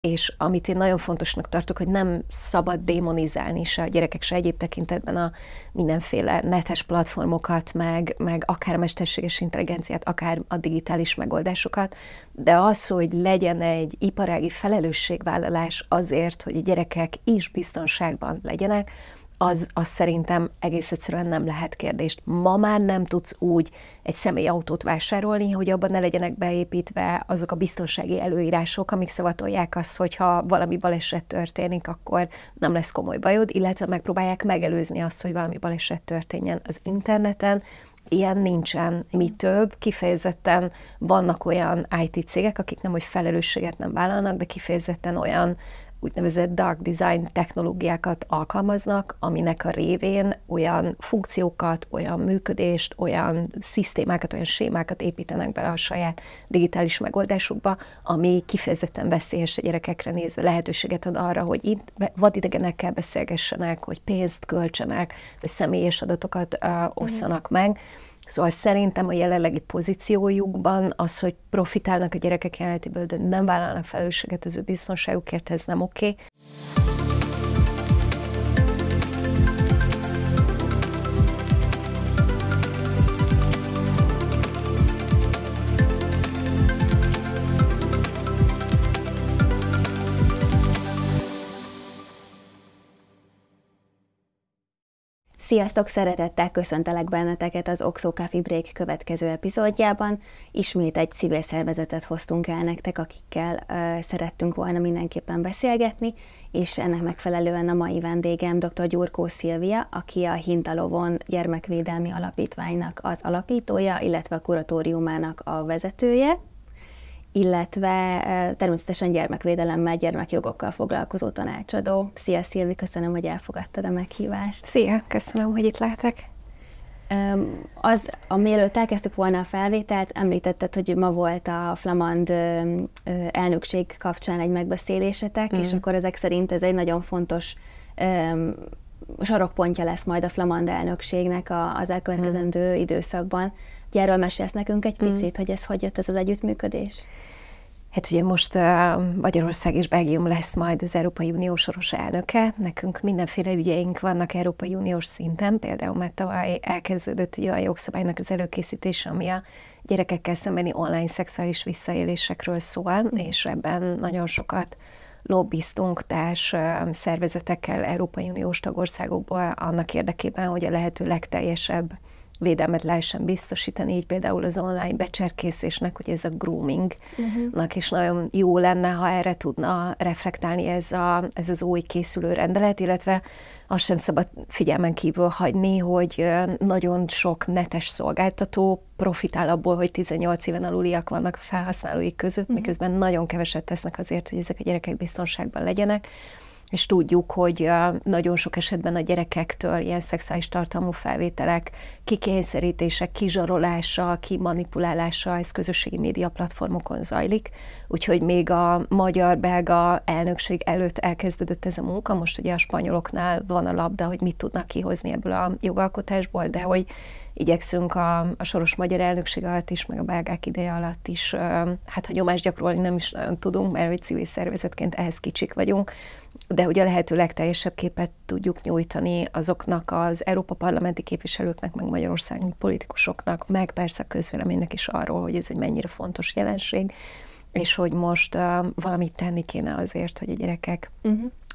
és amit én nagyon fontosnak tartok, hogy nem szabad démonizálni se a gyerekek, se egyéb tekintetben a mindenféle netes platformokat, meg akár a mesterséges intelligenciát, akár a digitális megoldásokat, de az, hogy legyen egy iparági felelősségvállalás azért, hogy a gyerekek is biztonságban legyenek, az szerintem egész egyszerűen nem lehet kérdést. Ma már nem tudsz úgy egy személyautót vásárolni, hogy abban ne legyenek beépítve azok a biztonsági előírások, amik szavatolják azt, hogyha valami baleset történik, akkor nem lesz komoly bajod, illetve megpróbálják megelőzni azt, hogy valami baleset történjen az interneten. Ilyen nincsen. Mi több, kifejezetten vannak olyan IT cégek, akik nem, hogy felelősséget nem vállalnak, de kifejezetten olyan úgynevezett dark design technológiákat alkalmaznak, aminek a révén olyan funkciókat, olyan működést, olyan szisztémákat, olyan sémákat építenek bele a saját digitális megoldásukba, ami kifejezetten veszélyes a gyerekekre nézve, lehetőséget ad arra, hogy vadidegenekkel beszélgessenek, hogy pénzt költsenek, hogy személyes adatokat osszanak meg. Szóval szerintem a jelenlegi pozíciójukban az, hogy profitálnak a gyerekek jelenlétéből, de nem vállalnak felelősséget az ő biztonságukért, ez nem oké. Sziasztok! Szeretettel köszöntelek benneteket az Oxo Coffee Break következő epizódjában. Ismét egy civil szervezetet hoztunk el nektek, akikkel szerettünk volna mindenképpen beszélgetni, és ennek megfelelően a mai vendégem dr. Gyurkó Szilvia, aki a Hintalovon Gyermekvédelmi Alapítványnak az alapítója, illetve a kuratóriumának a vezetője, illetve természetesen gyermekvédelemmel, gyermekjogokkal foglalkozó tanácsadó. Szia Szilvi, köszönöm, hogy elfogadtad a meghívást. Szia, köszönöm, hogy itt lehetek. Mielőtt elkezdtük volna a felvételt, említetted, hogy ma volt a flamand elnökség kapcsán egy megbeszélésetek, és akkor ezek szerint ez egy nagyon fontos sarokpontja lesz majd a flamand elnökségnek az elkövetkezendő időszakban. Erről mesélsz nekünk egy picit, hogy hogy jött ez az együttműködés? Hát ugye most Magyarország és Belgium lesz majd az Európai Unió soros elnöke. Nekünk mindenféle ügyeink vannak Európai Uniós szinten, például már tavaly elkezdődött egy olyan jogszabálynak az előkészítése, ami a gyerekekkel szembeni online szexuális visszaélésekről szól, és ebben nagyon sokat lobbiztunk társ szervezetekkel Európai Uniós tagországokból annak érdekében, hogy a lehető legteljesebb védelmet lehessen biztosítani, így például az online becserkészésnek, hogy ez a groomingnak is nagyon jó lenne, ha erre tudna reflektálni ez az új készülő rendelet, illetve azt sem szabad figyelmen kívül hagyni, hogy nagyon sok netes szolgáltató profitál abból, hogy 18 éven aluliak vannak a felhasználóik között, miközben nagyon keveset tesznek azért, hogy ezek a gyerekek biztonságban legyenek. És tudjuk, hogy nagyon sok esetben a gyerekektől ilyen szexuális tartalmú felvételek kikényszerítése, kizsarolása, kimanipulálása, ez közösségi média platformokon zajlik. Úgyhogy még a magyar-belga elnökség előtt elkezdődött ez a munka, most ugye a spanyoloknál van a labda, hogy mit tudnak kihozni ebből a jogalkotásból, de hogy igyekszünk a soros magyar elnökség alatt is, meg a belgák ideje alatt is, hát ha nyomást gyakorolni nem is nagyon tudunk, mert hogy civil szervezetként ehhez kicsik vagyunk, de hogy a lehető legteljesebb képet tudjuk nyújtani azoknak az Európa parlamenti képviselőknek, meg magyarországi politikusoknak, meg persze a közvéleménynek is arról, hogy ez egy mennyire fontos jelenség, és hogy most valamit tenni kéne azért, hogy a gyerekek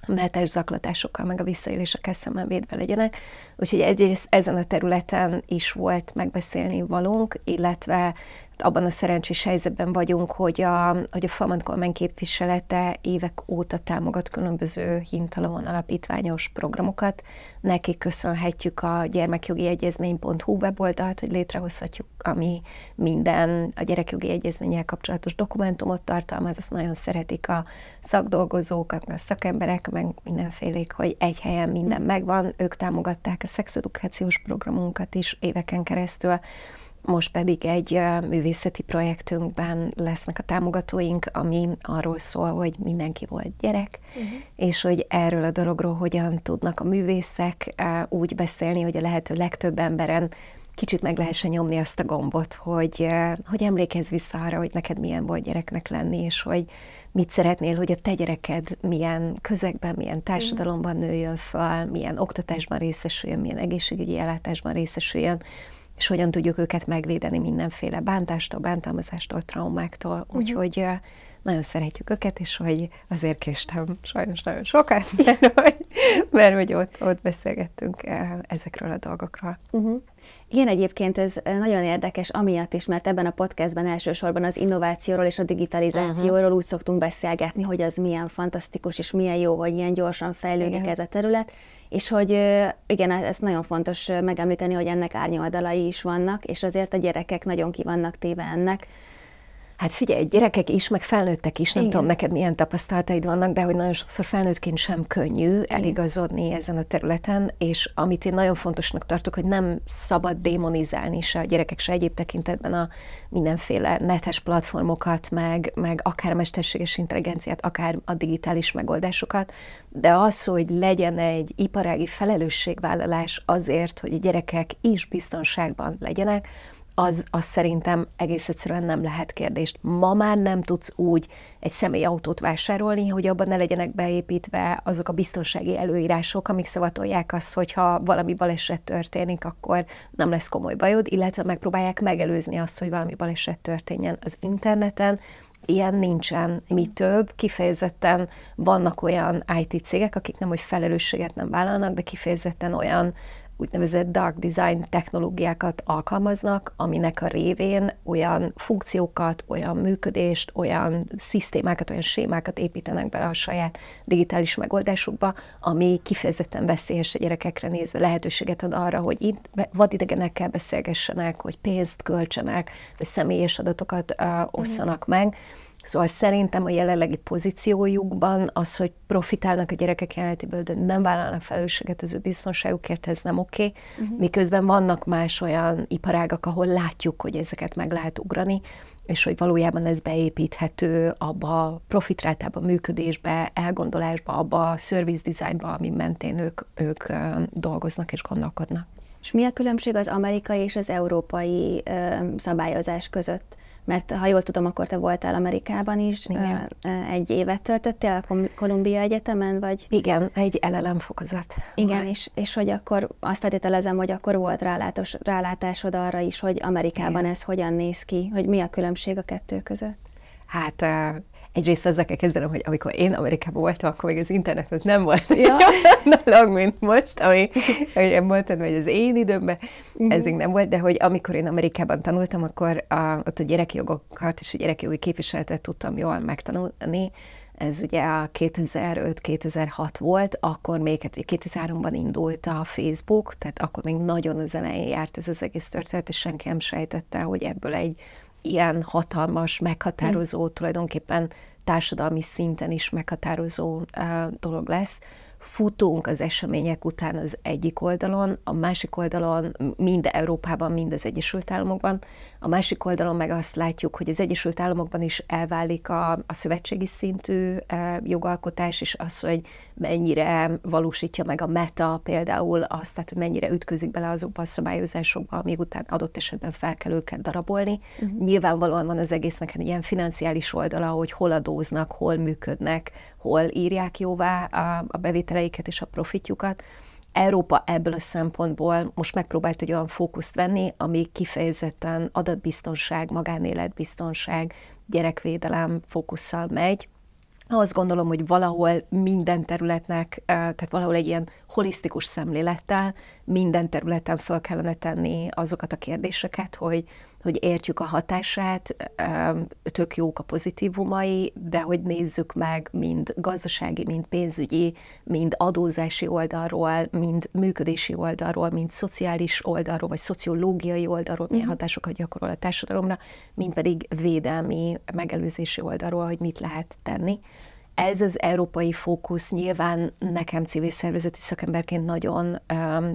netes zaklatásokkal, meg a visszaélésekkel szemben védve legyenek. Úgyhogy egyrészt ezen a területen is volt megbeszélni valónk, illetve abban a szerencsés helyzetben vagyunk, hogy a Flamand kormány képviselete évek óta támogat különböző Hintalovon alapítványos programokat. Nekik köszönhetjük a gyermekjogi egyezmény.hu weboldalt, hogy létrehozhatjuk, ami minden a gyerekjogi egyezménnyel kapcsolatos dokumentumot tartalmaz, azt nagyon szeretik a szakdolgozók, a szakemberek, meg mindenfélék, hogy egy helyen minden megvan. Ők támogatták a szexedukációs programunkat is éveken keresztül. Most pedig egy művészeti projektünkben lesznek a támogatóink, ami arról szól, hogy mindenki volt gyerek, és hogy erről a dologról hogyan tudnak a művészek úgy beszélni, hogy a lehető legtöbb emberen kicsit meg lehessen nyomni azt a gombot, hogy emlékezz vissza arra, hogy neked milyen volt gyereknek lenni, és hogy mit szeretnél, hogy a te gyereked milyen közegben, milyen társadalomban nőjön fel, milyen oktatásban részesüljön, milyen egészségügyi ellátásban részesüljön, és hogyan tudjuk őket megvédeni mindenféle bántástól, bántalmazástól, traumáktól. Úgyhogy nagyon szeretjük őket, és hogy azért késtem sajnos nagyon sokat, mert hogy ott beszélgettünk ezekről a dolgokról. Igen, egyébként ez nagyon érdekes amiatt is, mert ebben a podcastben elsősorban az innovációról és a digitalizációról úgy szoktunk beszélgetni, hogy az milyen fantasztikus és milyen jó, hogy ilyen gyorsan fejlődik ez a terület, és hogy igen, ez nagyon fontos megemlíteni, hogy ennek árnyoldalai is vannak, és azért a gyerekek nagyon ki vannak téve ennek. Hát figyelj, gyerekek is, meg felnőttek is, nem tudom neked milyen tapasztalataid vannak, de hogy nagyon sokszor felnőttként sem könnyű eligazodni ezen a területen, és amit én nagyon fontosnak tartok, hogy nem szabad démonizálni se a gyerekek se egyéb tekintetben a mindenféle netes platformokat, meg akár a mesterséges intelligenciát, akár a digitális megoldásokat, de az, hogy legyen egy iparági felelősségvállalás azért, hogy a gyerekek is biztonságban legyenek, az szerintem egész egyszerűen nem lehet kérdést. Ma már nem tudsz úgy egy személyautót vásárolni, hogy abban ne legyenek beépítve azok a biztonsági előírások, amik szavatolják azt, hogyha valami baleset történik, akkor nem lesz komoly bajod, illetve megpróbálják megelőzni azt, hogy valami baleset történjen az interneten. Ilyen nincsen. Mi több, kifejezetten vannak olyan IT cégek, akik nem, hogy felelősséget nem vállalnak, de kifejezetten olyan úgynevezett dark design technológiákat alkalmaznak, aminek a révén olyan funkciókat, olyan működést, olyan szisztémákat, olyan sémákat építenek bele a saját digitális megoldásukba, ami kifejezetten veszélyes a gyerekekre nézve, lehetőséget ad arra, hogy itt vadidegenekkel beszélgessenek, hogy pénzt költsenek, hogy személyes adatokat osszanak meg. Szóval szerintem a jelenlegi pozíciójukban az, hogy profitálnak a gyerekek jelenlétéből, de nem vállalnak felelősséget az ő biztonságukért, ez nem oké. Miközben vannak más olyan iparágak, ahol látjuk, hogy ezeket meg lehet ugrani, és hogy valójában ez beépíthető abba a profitrátába, működésbe, elgondolásba, abba a service designba, ami mentén ők dolgoznak és gondolkodnak. És mi a különbség az amerikai és az európai szabályozás között? Mert ha jól tudom, akkor te voltál Amerikában is, egy évet töltöttél a Columbia Egyetemen, vagy? Igen, egy LLM fokozat. Igen, és hogy akkor azt feltételezem, hogy akkor volt rálátásod arra is, hogy Amerikában ez hogyan néz ki, hogy mi a különbség a kettő között? Hát egyrészt azzal kell kezdenem, hogy amikor én Amerikában voltam, akkor még az internet nem volt nalag, mint most, ahogy mondtad, hogy az én időmben ez még nem volt, de hogy amikor én Amerikában tanultam, akkor ott a gyerekjogokat és a gyerekjogi képviseletet tudtam jól megtanulni. Ez ugye a 2005-2006 volt, akkor még 2003-ban indult a Facebook, tehát akkor még nagyon az elején járt ez az egész történet, és senki nem sejtette, hogy ebből egy ilyen hatalmas, meghatározó, tulajdonképpen társadalmi szinten is meghatározó dolog lesz. Futunk az események után az egyik oldalon, a másik oldalon mind Európában, mind az Egyesült Államokban. A másik oldalon meg azt látjuk, hogy az Egyesült Államokban is elválik a szövetségi szintű jogalkotás, és az, hogy mennyire valósítja meg a Meta például azt, tehát hogy mennyire ütközik bele azokba a szabályozásokba, amíg után adott esetben fel kell őket darabolni. Nyilvánvalóan van az egésznek egy ilyen financiális oldala, hogy hol adóznak, hol működnek, hol írják jóvá a bevételeiket és a profitjukat. Európa ebből a szempontból most megpróbált egy olyan fókuszt venni, ami kifejezetten adatbiztonság, magánéletbiztonság, gyerekvédelem fókusszal megy. Azt gondolom, hogy valahol minden területnek, tehát valahol egy ilyen holisztikus szemlélettel minden területen föl kellene tenni azokat a kérdéseket, hogy értjük a hatását, tök jók a pozitívumai, de hogy nézzük meg mind gazdasági, mind pénzügyi, mind adózási oldalról, mind működési oldalról, mind szociális oldalról, vagy szociológiai oldalról, milyen hatásokat gyakorol a társadalomra, mind pedig védelmi, megelőzési oldalról, hogy mit lehet tenni. ez az európai fókusz nyilván nekem civil szervezeti szakemberként nagyon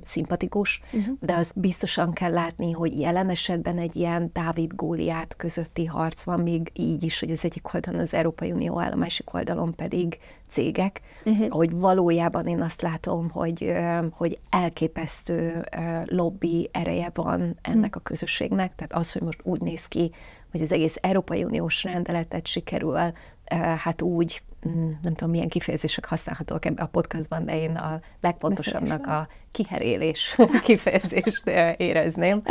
szimpatikus, de azt biztosan kell látni, hogy jelen esetben egy ilyen Dávid-Góliát közötti harc van, még így is, hogy az egyik oldalon az Európai Unió áll, a másik oldalon pedig cégek, hogy valójában én azt látom, hogy elképesztő lobby ereje van ennek a közösségnek, tehát az, hogy most úgy néz ki, hogy az egész Európai Uniós rendeletet sikerül, hát úgy, nem tudom, milyen kifejezések használhatók ebben a podcastban, de én a legpontosabbnak a kiherélés kifejezést érezném,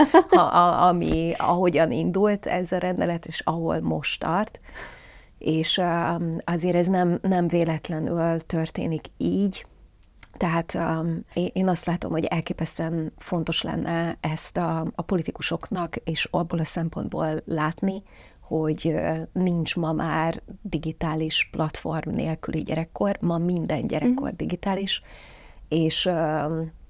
ami ahogyan indult ez a rendelet, és ahol most tart. És azért ez nem véletlenül történik így. Tehát én azt látom, hogy elképesztően fontos lenne ezt a politikusoknak, és abból a szempontból látni, hogy nincs ma már digitális platform nélküli gyerekkor, ma minden gyerekkor digitális, és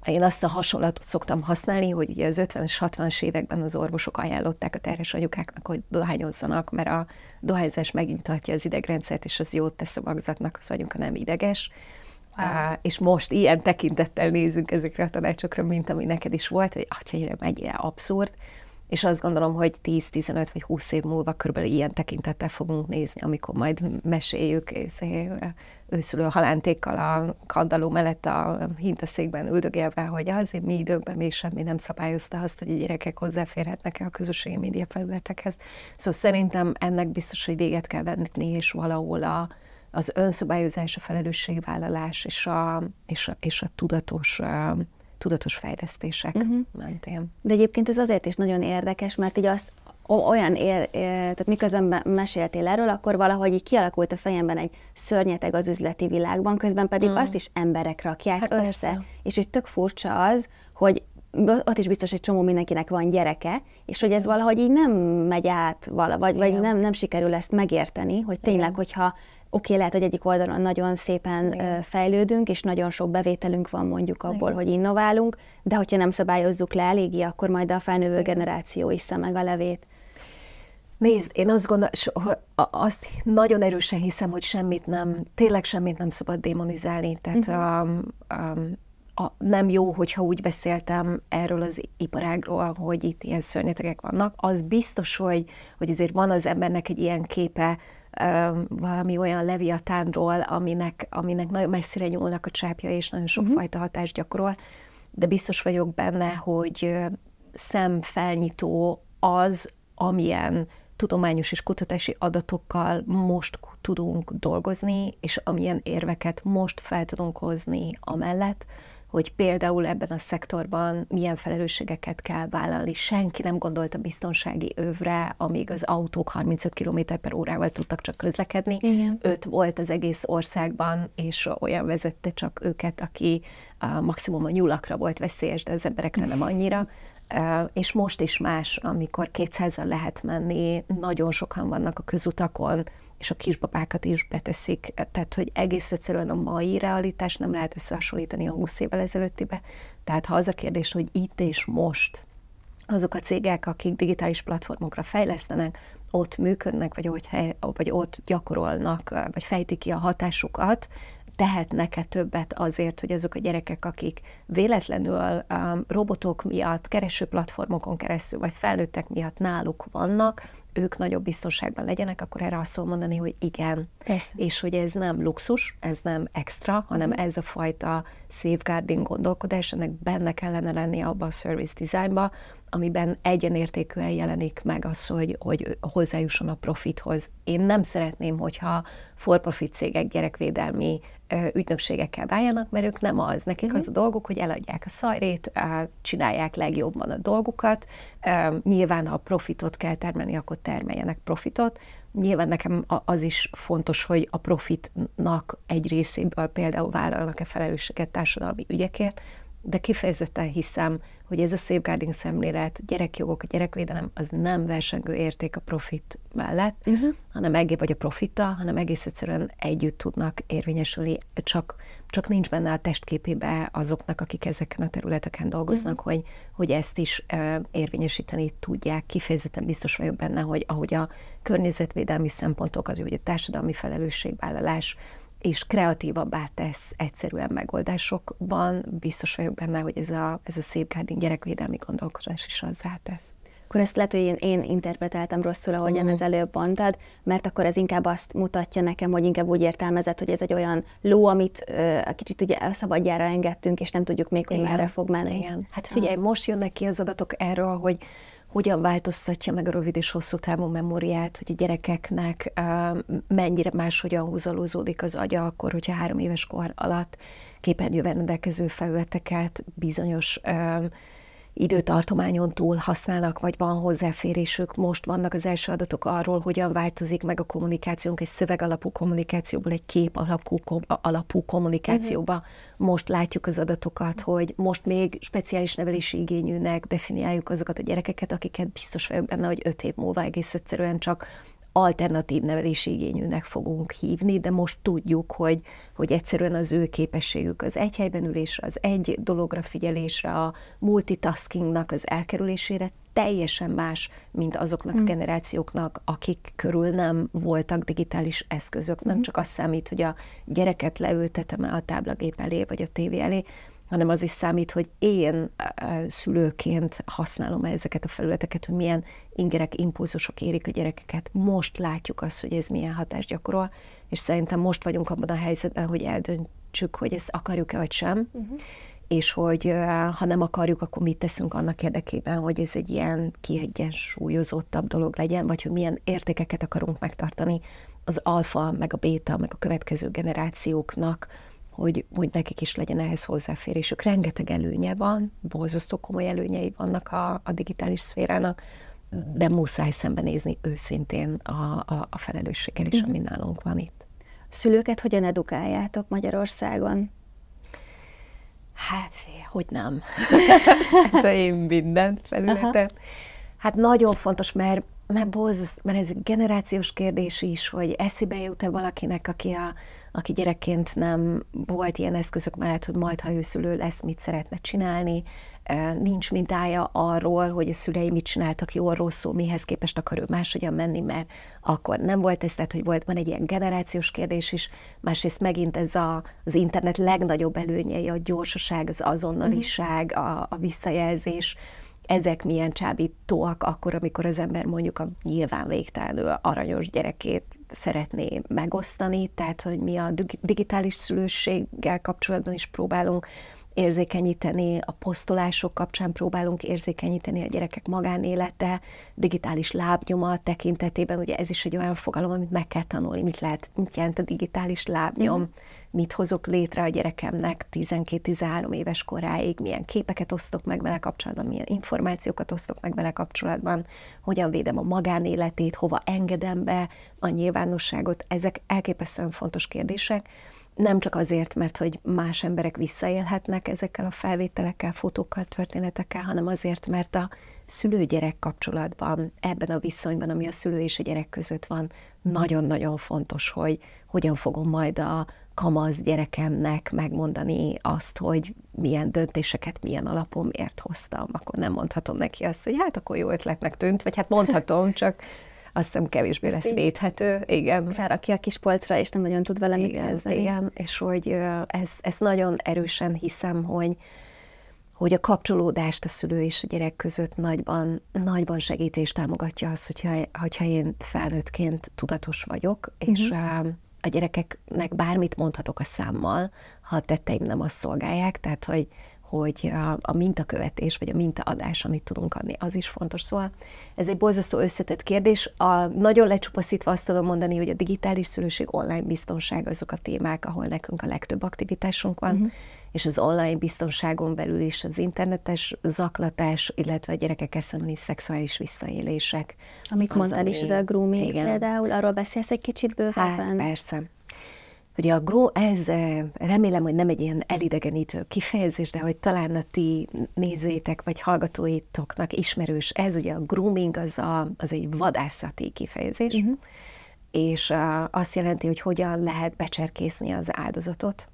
én azt a hasonlatot szoktam használni, hogy ugye az 50-es, 60-as években az orvosok ajánlották a terhes anyukáknak, hogy dohányozzanak, mert a dohányzás megnyugtatja az idegrendszert, és az jót tesz a magzatnak, az anyuka nem ideges. És most ilyen tekintettel nézünk ezekre a tanácsokra, mint ami neked is volt, hogy atyaira megy ilyen abszurd, és azt gondolom, hogy 10-15 vagy 20 év múlva körülbelül ilyen tekintettel fogunk nézni, amikor majd meséljük őszülő halántékkal a kandalló mellett a hintaszékben üldögélve, hogy azért mi időkben még semmi nem szabályozta azt, hogy a gyerekek hozzáférhetnek-e a közösségi média felületekhez. Szóval szerintem ennek biztos, hogy véget kell venni, és valahol az önszabályozás, a felelősségvállalás és a tudatos fejlesztések mentén. De egyébként ez azért is nagyon érdekes, mert így azt tehát miközben meséltél erről, akkor valahogy így kialakult a fejemben egy szörnyeteg az üzleti világban, közben pedig azt is emberek rakják össze. Persze. És hogy tök furcsa az, hogy ott is biztos egy csomó mindenkinek van gyereke, és hogy ez valahogy így nem megy át vagy nem sikerül ezt megérteni, hogy tényleg, hogyha oké, lehet, hogy egyik oldalon nagyon szépen fejlődünk, és nagyon sok bevételünk van mondjuk abból, hogy innoválunk, de hogyha nem szabályozzuk le eléggé, akkor majd a felnövő generáció issza meg a levét. Nézd, én azt nagyon erősen hiszem, hogy tényleg semmit nem szabad démonizálni, tehát nem jó, hogyha úgy beszéltem erről az iparágról, hogy itt ilyen szörnyetegek vannak. Az biztos, hogy azért van az embernek egy ilyen képe valami olyan leviatánról, aminek nagyon messzire nyúlnak a csápja, és nagyon sokfajta hatást gyakorol, de biztos vagyok benne, hogy szemfelnyitó az, amilyen tudományos és kutatási adatokkal most tudunk dolgozni, és amilyen érveket most fel tudunk hozni amellett, hogy például ebben a szektorban milyen felelősségeket kell vállalni. Senki nem gondolt a biztonsági övre, amíg az autók 35 km/h tudtak csak közlekedni. Igen. 5 volt az egész országban, és olyan vezette csak őket, aki maximum a nyulakra volt veszélyes, de az emberekre nem annyira. És most is más, amikor 200-al lehet menni, nagyon sokan vannak a közutakon, és a kisbabákat is beteszik. Tehát, hogy egész egyszerűen a mai realitás nem lehet összehasonlítani a 20 évvel ezelőttibe. Tehát, ha az a kérdés, hogy itt és most azok a cégek, akik digitális platformokra fejlesztenek, ott működnek, vagy ott gyakorolnak, vagy fejtik ki a hatásukat, tehetnek-e többet azért, hogy azok a gyerekek, akik véletlenül robotok miatt, keresőplatformokon keresztül, vagy felnőttek miatt náluk vannak, ők nagyobb biztonságban legyenek, akkor erre azt szól mondani, hogy igen. Persze. És hogy ez nem luxus, ez nem extra, hanem ez a fajta safeguarding gondolkodás, ennek benne kellene lennie abba a service designba, amiben egyenértékűen jelenik meg az, hogy hozzájusson a profithoz. Én nem szeretném, hogyha for-profit cégek gyerekvédelmi ügynökségekkel váljanak, mert ők nem az. Nekik az a dolguk, hogy eladják a szajrét, csinálják legjobban a dolgukat. Nyilván, ha profitot kell termelni, akkor termeljenek profitot. Nyilván nekem az is fontos, hogy a profitnak egy részéből például vállalnak-e felelősséget társadalmi ügyekért, de kifejezetten hiszem, hogy ez a safeguarding szemlélet, gyerekjogok, a gyerekvédelem, az nem versengő érték a profit mellett, vagy a profittal, hanem egész egyszerűen együtt tudnak érvényesülni, csak nincs benne a testképébe azoknak, akik ezeken a területeken dolgoznak, hogy ezt is érvényesíteni tudják. Kifejezetten biztos vagyok benne, hogy ahogy a környezetvédelmi szempontok, hogy a társadalmi felelősségvállalás, és kreatívabbá tesz egyszerűen megoldásokban. Biztos vagyok benne, hogy ez a safeguarding gyerekvédelmi gondolkodás is azzá tesz. Akkor ezt lehet, hogy én interpretáltam rosszul, ahogyan az előbb mondtad, mert akkor ez inkább azt mutatja nekem, hogy inkább úgy értelmezett, hogy ez egy olyan ló, amit kicsit ugye szabadjára engedtünk, és nem tudjuk még, hogy merre fog menni. Igen. Hát figyelj, most jönnek ki az adatok erről, hogy hogyan változtatja meg a rövid és hosszú távú memóriát, hogy a gyerekeknek mennyire máshogyan húzalózódik az agya akkor, hogyha 3 éves kor alatt képernyővel rendelkező felületeket bizonyos időtartományon túl használnak, vagy van hozzáférésük. Most vannak az első adatok arról, hogyan változik meg a kommunikációnk egy szövegalapú kommunikációból egy kép alapú kommunikációba. Most látjuk az adatokat, hogy most még speciális nevelési igényűnek definiáljuk azokat a gyerekeket, akiket biztos vagyok benne, hogy 5 év múlva egész egyszerűen csak alternatív nevelési igényűnek fogunk hívni, de most tudjuk, hogy egyszerűen az ő képességük az egy helyben ülésre, az egy dologra figyelésre, a multitaskingnak az elkerülésére teljesen más, mint azoknak a generációknak, akik körül nem voltak digitális eszközök. Nem csak az számít, hogy a gyereket leültetem-e a táblagép elé, vagy a tévé elé, hanem az is számít, hogy én szülőként használom ezeket a felületeket, hogy milyen ingerek, impulzusok érik a gyerekeket. Most látjuk azt, hogy ez milyen hatást gyakorol, és szerintem most vagyunk abban a helyzetben, hogy eldöntsük, hogy ezt akarjuk-e vagy sem, és hogy ha nem akarjuk, akkor mit teszünk annak érdekében, hogy ez egy ilyen kiegyensúlyozottabb dolog legyen, vagy hogy milyen értékeket akarunk megtartani az alfa, meg a béta, meg a következő generációknak, hogy nekik is legyen ehhez hozzáférésük. Rengeteg előnye van, borzasztó komoly előnyei vannak a digitális szférának, de muszáj szembenézni őszintén a felelősséggel is, ami nálunk van itt. A szülőket hogyan edukáljátok Magyarországon? Hát, hogy nem. Hát én minden felületen. Hát nagyon fontos, mert ez egy generációs kérdés is, hogy eszébe jut-e valakinek, aki gyerekként nem volt ilyen eszközök mellett, hogy majd, ha ő szülő lesz, mit szeretne csinálni. Nincs mintája arról, hogy a szülei mit csináltak jól, rosszul, mihez képest akar ő máshogyan menni, mert akkor nem volt ez, tehát hogy van egy ilyen generációs kérdés is. Másrészt megint ez az internet legnagyobb előnyei, a gyorsaság, az azonnaliság, a visszajelzés. Ezek milyen csábítóak akkor, amikor az ember mondjuk a nyilván végtelenül aranyos gyerekét szeretné megosztani, tehát hogy mi a digitális szülősséggel kapcsolatban is próbálunk érzékenyíteni, a posztolások kapcsán próbálunk érzékenyíteni, a gyerekek magánélete, digitális lábnyoma tekintetében, ugye ez is egy olyan fogalom, amit meg kell tanulni, mit jelent a digitális lábnyom, mit hozok létre a gyerekemnek 12-13 éves koráig, milyen képeket osztok meg vele kapcsolatban, milyen információkat osztok meg vele kapcsolatban, hogyan védem a magánéletét, hova engedem be a nyilvánosságot, ezek elképesztően fontos kérdések. Nem csak azért, mert hogy más emberek visszaélhetnek ezekkel a felvételekkel, fotókkal, történetekkel, hanem azért, mert a szülő-gyerek kapcsolatban, ebben a viszonyban, ami a szülő és a gyerek között van, nagyon-nagyon fontos, hogy hogyan fogom majd a kamasz gyerekemnek megmondani azt, hogy milyen döntéseket milyen alapon miért hoztam. Akkor nem mondhatom neki azt, hogy hát akkor jó ötletnek tűnt, vagy hát mondhatom, csak azt hiszem kevésbé lesz védhető. Igen. Felrakja a kis polcra, és nem nagyon tud vele mit kezdeni. Igen, és hogy ezt nagyon erősen hiszem, hogy a kapcsolódást a szülő és a gyerek között nagyban segít és támogatja azt, hogyha én felnőttként tudatos vagyok, és a gyerekeknek bármit mondhatok a számmal, ha a tetteim nem azt szolgálják, tehát hogy a mintakövetés, vagy a mintaadás, amit tudunk adni, az is fontos. Szóval ez egy borzasztó összetett kérdés. Nagyon lecsupaszítva azt tudom mondani, hogy a digitális szülőség, online biztonság azok a témák, ahol nekünk a legtöbb aktivitásunk van, és az online biztonságon belül is az internetes zaklatás, illetve a gyerekekkel szembeni szexuális visszaélések. Amit mondtál is, ez a grooming például, arról beszélsz egy kicsit bővebben? Hát persze. Ugye ez remélem, hogy nem egy ilyen elidegenítő kifejezés, de hogy talán a ti nézőitek vagy hallgatóitoknak ismerős, ez ugye a grooming az egy vadászati kifejezés, és azt jelenti, hogy hogyan lehet becserkészni az áldozatot.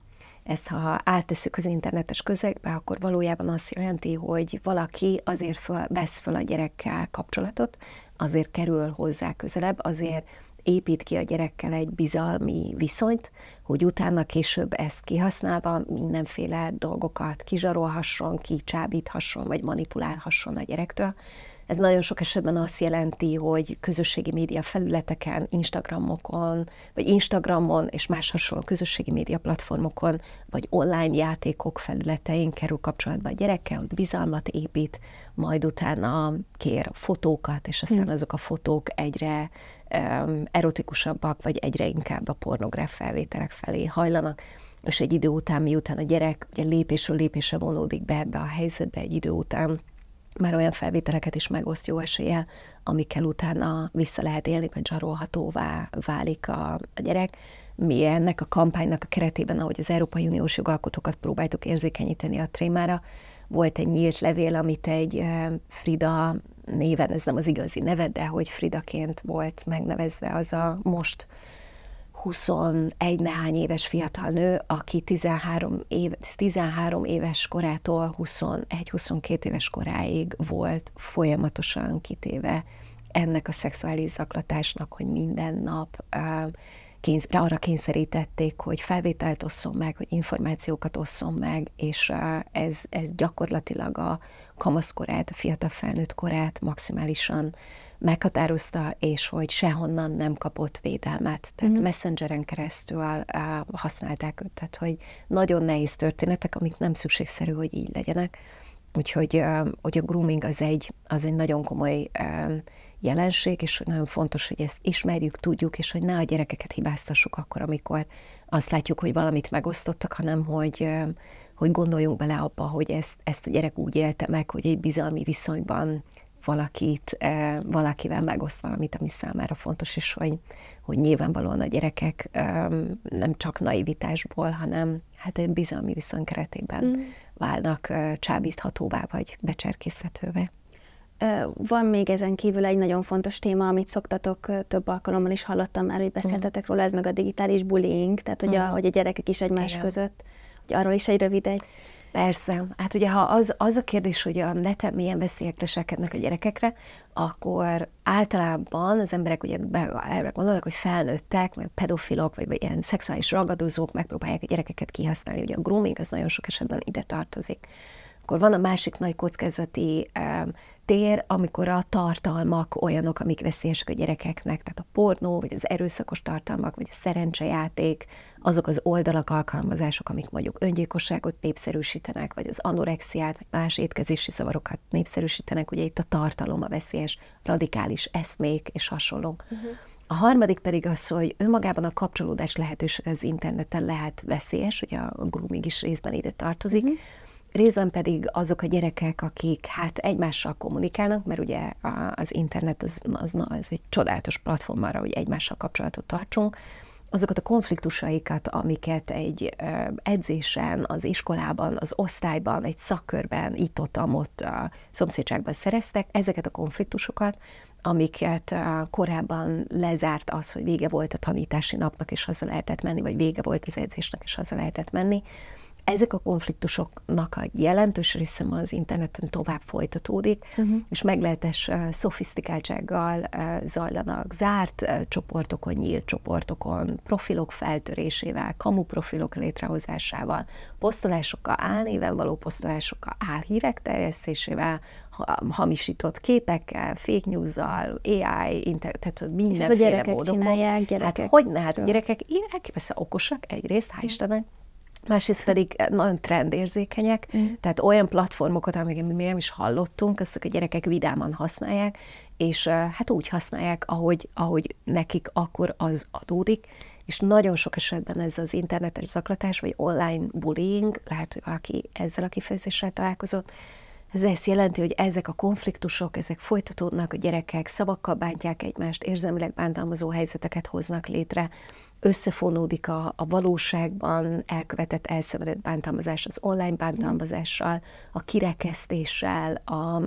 Ezt, ha áttesszük az internetes közegbe, akkor valójában azt jelenti, hogy valaki azért vesz föl a gyerekkel kapcsolatot, azért kerül hozzá közelebb, azért épít ki a gyerekkel egy bizalmi viszonyt, hogy utána később ezt kihasználva mindenféle dolgokat kizsarolhasson, kicsábíthasson, vagy manipulálhasson a gyerektől. Ez nagyon sok esetben azt jelenti, hogy közösségi média felületeken, Instagramon és más hasonló közösségi média platformokon, vagy online játékok felületein kerül kapcsolatba a gyerekkel, hogy bizalmat épít, majd utána kér fotókat, és aztán azok a fotók egyre erotikusabbak, vagy egyre inkább a pornográf felvételek felé hajlanak, és egy idő után, miután a gyerek ugye lépésről lépésre vonódik be ebbe a helyzetbe, egy idő után már olyan felvételeket is megoszt jó eséllyel, amikkel utána vissza lehet élni, vagy zsarolhatóvá válik a gyerek. Mi ennek a kampánynak a keretében, ahogy az Európai Uniós jogalkotókat próbáltuk érzékenyíteni a témára, volt egy nyílt levél, amit egy Frida néven, ez nem az igazi neve, de hogy Fridaként volt megnevezve az a most 21 nehány éves fiatal nő, aki 13 éves korától 21-22 éves koráig volt folyamatosan kitéve ennek a szexuális zaklatásnak, hogy minden nap arra kényszerítették, hogy felvételt osszon meg, hogy információkat osszon meg, és ez gyakorlatilag a kamaszkorát, a fiatal felnőtt korát maximálisan meghatározta, és hogy sehonnan nem kapott védelmet. Tehát Messengeren keresztül használták őt, tehát hogy nagyon nehéz történetek, amik nem szükségszerű, hogy így legyenek. Úgyhogy hogy a grooming az egy nagyon komoly jelenség, és nagyon fontos, hogy ezt ismerjük, tudjuk, és hogy ne a gyerekeket hibáztassuk akkor, amikor azt látjuk, hogy valamit megosztottak, hanem hogy gondoljunk bele abba, hogy ezt a gyerek úgy élte meg, hogy egy bizalmi viszonyban valakivel megoszt valamit, ami számára fontos, és hogy nyilvánvalóan a gyerekek nem csak naivitásból, hanem hát egy bizalmi viszony keretében válnak csábíthatóvá, vagy becserkészhetővé. Van még ezen kívül egy nagyon fontos téma, amit szoktatok, több alkalommal is hallottam már, hogy beszéltetek róla, ez meg a digitális bullying, tehát hogy a gyerekek is egymás között, hogy arról is egy rövid egy. Persze. Hát ugye, ha az a kérdés, hogy a neten milyen veszélyek leselkednek a gyerekekre, akkor általában az emberek ugye erre gondolnak, hogy felnőttek, vagy pedofilok, vagy ilyen szexuális ragadozók megpróbálják a gyerekeket kihasználni. Ugye a grooming az nagyon sok esetben ide tartozik. Akkor van a másik nagy kockázati tér, amikor a tartalmak olyanok, amik veszélyesek a gyerekeknek, tehát a pornó, vagy az erőszakos tartalmak, vagy a szerencsejáték, azok az oldalak, alkalmazások, amik mondjuk öngyilkosságot népszerűsítenek, vagy az anorexiát, vagy más étkezési zavarokat népszerűsítenek, ugye itt a tartalom a veszélyes, radikális eszmék és hasonlók. A harmadik pedig az, hogy önmagában a kapcsolódás lehetőség az interneten lehet veszélyes, ugye a grooming is részben ide tartozik, részben pedig azok a gyerekek, akik hát egymással kommunikálnak, mert ugye az internet az egy csodálatos platform arra, hogy egymással kapcsolatot tartsunk, azokat a konfliktusaikat, amiket egy edzésen, az iskolában, az osztályban, egy szakkörben, itt-ott a szomszédságban szereztek, ezeket a konfliktusokat, amiket korábban lezárt az, hogy vége volt a tanítási napnak, és haza lehetett menni, vagy vége volt az edzésnek, és haza lehetett menni. Ezek a konfliktusoknak a jelentős része az interneten tovább folytatódik, és meglehetes szofisztikáltsággal zajlanak zárt csoportokon, nyílt csoportokon, profilok feltörésével, kamu profilok létrehozásával, posztolásokkal, álnéven való posztolásokkal, álhírek terjesztésével, hamisított képekkel, fake news-zal, AI, tehát mindenféle módokon. Csinálják, gyerekek. Hát hogyne, hát a gyerekek elképesztően okosak egyrészt, hál' Istennek, másrészt pedig nagyon trendérzékenyek, tehát olyan platformokat, amiket mi nem is hallottunk, azt a gyerekek vidáman használják, és hát úgy használják, ahogy nekik akkor az adódik, és nagyon sok esetben ez az internetes zaklatás, vagy online bullying, lehet, hogy valaki ezzel a kifejezéssel találkozott, ez ezt jelenti, hogy ezek a konfliktusok, ezek folytatódnak, a gyerekek szavakkal bántják egymást, érzelmileg bántalmazó helyzeteket hoznak létre, összefonódik a valóságban elkövetett, elszenvedett bántalmazás az online bántalmazással, a kirekesztéssel,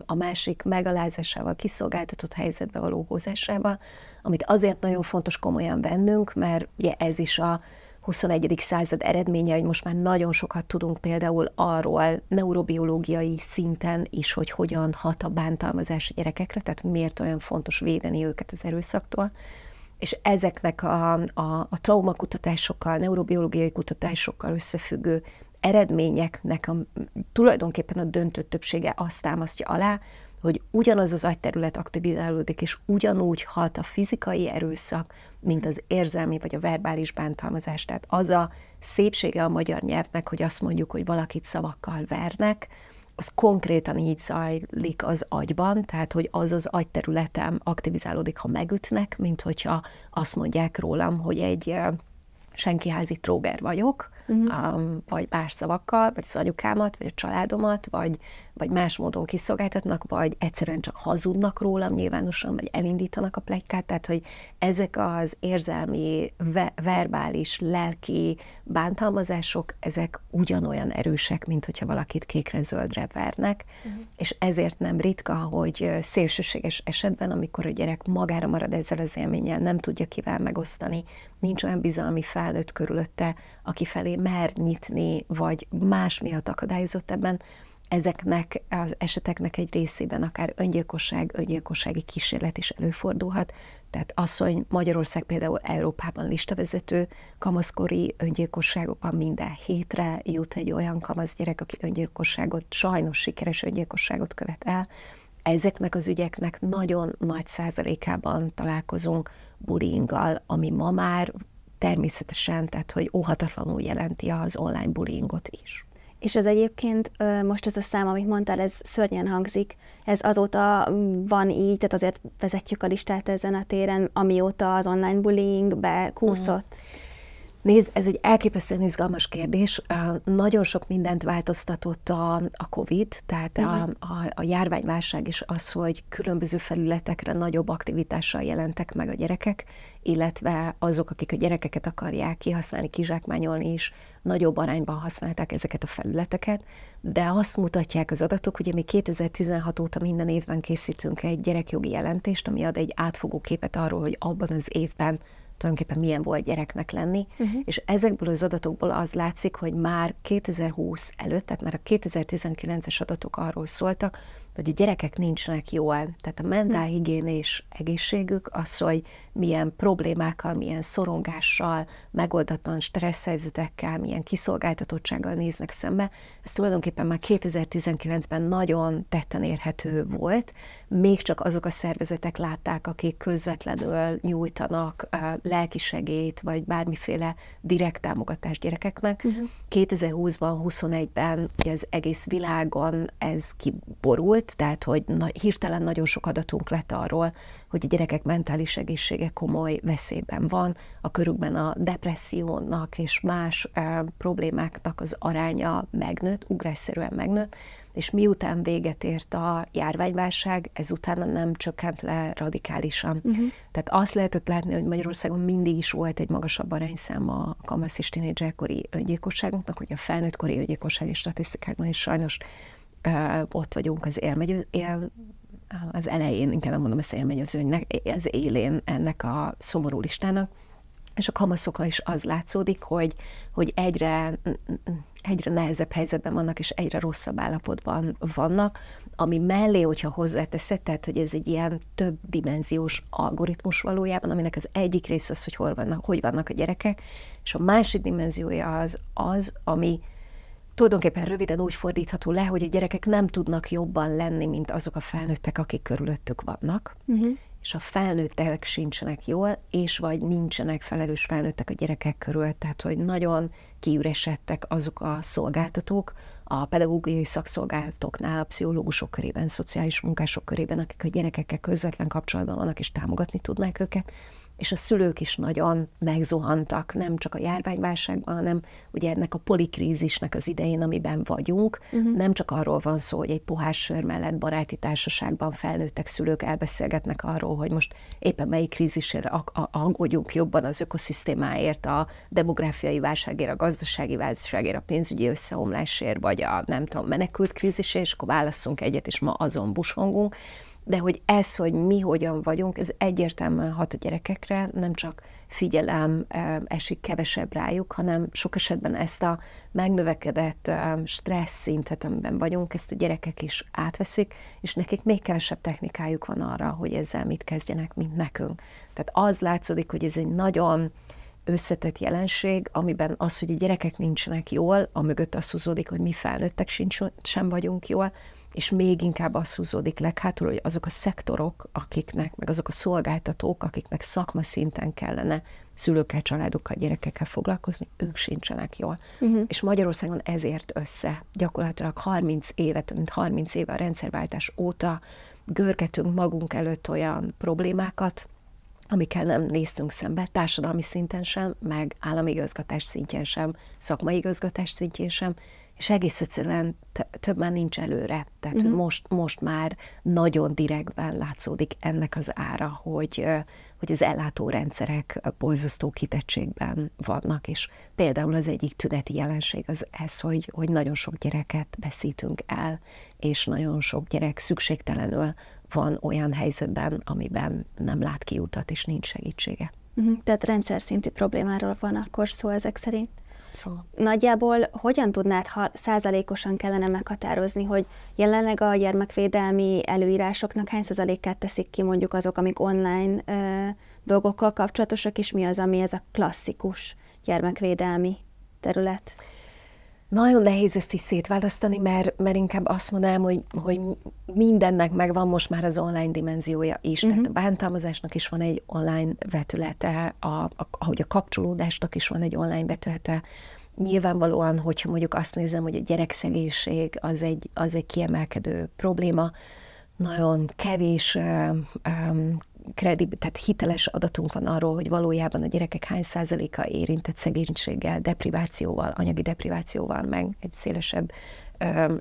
a másik megalázásával, kiszolgáltatott helyzetbe való hozásával, amit azért nagyon fontos komolyan vennünk, mert ugye ez is a 21. század eredménye, hogy most már nagyon sokat tudunk például arról neurobiológiai szinten is, hogy hogyan hat a bántalmazás a gyerekekre, tehát miért olyan fontos védeni őket az erőszaktól. És ezeknek a traumakutatásokkal, neurobiológiai kutatásokkal összefüggő eredményeknek tulajdonképpen a döntő többsége azt támasztja alá, hogy ugyanaz az agyterület aktivizálódik, és ugyanúgy hat a fizikai erőszak, mint az érzelmi vagy a verbális bántalmazás. Tehát az a szépsége a magyar nyelvnek, hogy azt mondjuk, hogy valakit szavakkal vernek, az konkrétan így zajlik az agyban, tehát hogy az az agyterületem aktivizálódik, ha megütnek, mint hogyha azt mondják rólam, hogy egy senkiházi tróger vagyok, vagy más szavakkal, vagy az anyukámat, vagy a családomat, vagy más módon kiszolgáltatnak, vagy egyszerűen csak hazudnak rólam nyilvánosan, vagy elindítanak a pletykát, tehát hogy ezek az érzelmi, verbális, lelki bántalmazások, ezek ugyanolyan erősek, mint hogyha valakit kékre-zöldre vernek, és ezért nem ritka, hogy szélsőséges esetben, amikor a gyerek magára marad ezzel az élménnyel, nem tudja kivel megosztani, nincs olyan bizalmi felnőtt körülötte, aki felé mer nyitni, vagy más miatt akadályozott ebben, ezeknek az eseteknek egy részében akár öngyilkossági kísérlet is előfordulhat. Tehát az, hogy Magyarország például Európában listavezető, kamaszkori öngyilkosságokban minden hétre jut egy olyan kamaszgyerek, aki öngyilkosságot, sajnos sikeres öngyilkosságot követ el. Ezeknek az ügyeknek nagyon nagy százalékában találkozunk bullyinggal, ami ma már természetesen, tehát hogy óhatatlanul jelenti az online bullyingot is. És ez egyébként, most ez a szám, amit mondtál, ez szörnyen hangzik, ez azóta van így, tehát azért vezetjük a listát ezen a téren, amióta az online bullying bekúszott? Nézd, ez egy elképesztően izgalmas kérdés. Nagyon sok mindent változtatott a COVID, tehát a járványválság is az, hogy különböző felületekre nagyobb aktivitással jelentek meg a gyerekek, illetve azok, akik a gyerekeket akarják kihasználni, kizsákmányolni is, nagyobb arányban használták ezeket a felületeket, de azt mutatják az adatok, hogy mi 2016 óta minden évben készítünk egy gyerekjogi jelentést, ami ad egy átfogó képet arról, hogy abban az évben tulajdonképpen milyen volt gyereknek lenni, és ezekből az adatokból az látszik, hogy már 2020 előtt, tehát már a 2019-es adatok arról szóltak, hogy a gyerekek nincsenek jól, tehát a mentálhigiénés egészségük az, hogy milyen problémákkal, milyen szorongással, megoldatlan stresszhelyzetekkel, milyen kiszolgáltatottsággal néznek szembe. Ez tulajdonképpen már 2019-ben nagyon tetten érhető volt. Még csak azok a szervezetek látták, akik közvetlenül nyújtanak lelkisegélyt, vagy bármiféle direkt támogatást gyerekeknek. 2020-ban, 21-ben az egész világon ez kiborult, tehát hogy hirtelen nagyon sok adatunk lett arról, hogy a gyerekek mentális egészsége komoly veszélyben van, a körükben a depressziónak és más problémáknak az aránya megnőtt, ugrásszerűen megnőtt, és miután véget ért a járványválság, ezután nem csökkent le radikálisan. Tehát azt lehetett látni, hogy Magyarországon mindig is volt egy magasabb arányszám a kamasz és tínédzserkori öngyilkosságunknak, hogy a felnőttkori öngyilkossági statisztikákban is sajnos ott vagyunk az elején, inkább nem mondom, az élén ennek a szomorú listának, és a kamaszokra is az látszódik, hogy egyre nehezebb helyzetben vannak, és egyre rosszabb állapotban vannak, ami mellé, hogyha hozzáteszed, tehát, hogy ez egy ilyen több dimenziós algoritmus valójában, aminek az egyik része az, hogy vannak a gyerekek, és a másik dimenziója az, ami tulajdonképpen röviden úgy fordítható le, hogy a gyerekek nem tudnak jobban lenni, mint azok a felnőttek, akik körülöttük vannak, és a felnőttek sincsenek jól, és vagy nincsenek felelős felnőttek a gyerekek körül, tehát hogy nagyon kiüresedtek azok a szolgáltatók, a pedagógiai szakszolgálatoknál, a pszichológusok körében, szociális munkások körében, akik a gyerekekkel közvetlen kapcsolatban vannak, és támogatni tudnák őket, és a szülők is nagyon megzuhantak, nem csak a járványválságban, hanem ugye ennek a polikrízisnek az idején, amiben vagyunk. Nem csak arról van szó, hogy egy pohár sör mellett baráti társaságban felnőttek szülők elbeszélgetnek arról, hogy most éppen melyik krízisért aggódjunk jobban az ökoszisztémáért, a demográfiai válságért, a gazdasági válságért, a pénzügyi összeomlásért, vagy a nem tudom, menekült krízisért, és akkor válasszunk egyet, és ma azon busongunk. de hogy ez, hogy mi hogyan vagyunk, ez egyértelműen hat a gyerekekre, nem csak figyelem esik kevesebb rájuk, hanem sok esetben ezt a megnövekedett stressz szintet, amiben vagyunk, ezt a gyerekek is átveszik, és nekik még kevesebb technikájuk van arra, hogy ezzel mit kezdjenek, mint nekünk. Tehát az látszódik, hogy ez egy nagyon összetett jelenség, amiben az, hogy a gyerekek nincsenek jól, amögött az húzódik, hogy mi felnőttek sem vagyunk jól, és még inkább az húzódik leghátul, hogy azok a szektorok, akiknek, meg azok a szolgáltatók, akiknek szakmaszinten kellene szülőkkel, családokkal, gyerekekkel foglalkozni, ők sincsenek jól. És Magyarországon ezért össze. Gyakorlatilag 30 éve, több mint 30 éve a rendszerváltás óta görgetünk magunk előtt olyan problémákat, amikkel nem néztünk szembe, társadalmi szinten sem, meg állami igazgatás szintjén sem, szakmai igazgatás szintjén sem, és egész egyszerűen több már nincs előre. Tehát most már nagyon direktben látszódik ennek az ára, hogy az ellátórendszerek borzasztó kitettségben vannak, és például az egyik tüneti jelenség az ez, hogy nagyon sok gyereket veszítünk el, és nagyon sok gyerek szükségtelenül van olyan helyzetben, amiben nem lát kiutat, és nincs segítsége. Tehát rendszer szintű problémáról van akkor szó ezek szerint? Szóval. Nagyjából hogyan tudnád, ha százalékosan kellene meghatározni, hogy jelenleg a gyermekvédelmi előírásoknak hány százalékát teszik ki mondjuk azok, amik online dolgokkal kapcsolatosak, és mi az, ami ez a klasszikus gyermekvédelmi terület? Nagyon nehéz ezt is szétválasztani, mert inkább azt mondanám, hogy mindennek megvan most már az online dimenziója is. Tehát a bántalmazásnak is van egy online vetülete, ahogy a kapcsolódásnak is van egy online vetülete. Nyilvánvalóan, hogyha mondjuk azt nézem, hogy a gyerekszegénység az egy kiemelkedő probléma, nagyon kevés tehát hiteles adatunk van arról, hogy valójában a gyerekek hány százaléka érintett szegénységgel, deprivációval, anyagi deprivációval, meg egy szélesebb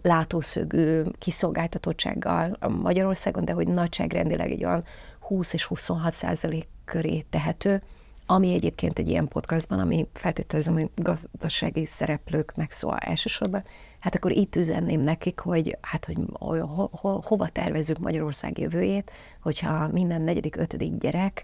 látószögű kiszolgáltatottsággal Magyarországon, de hogy nagyságrendileg egy olyan 20 és 26% köré tehető, ami egyébként egy ilyen podcastban, ami feltételezem, hogy gazdasági szereplőknek szól elsősorban, hát akkor itt üzenném nekik, hogy hova tervezzük Magyarország jövőjét, hogyha minden 4., 5. gyerek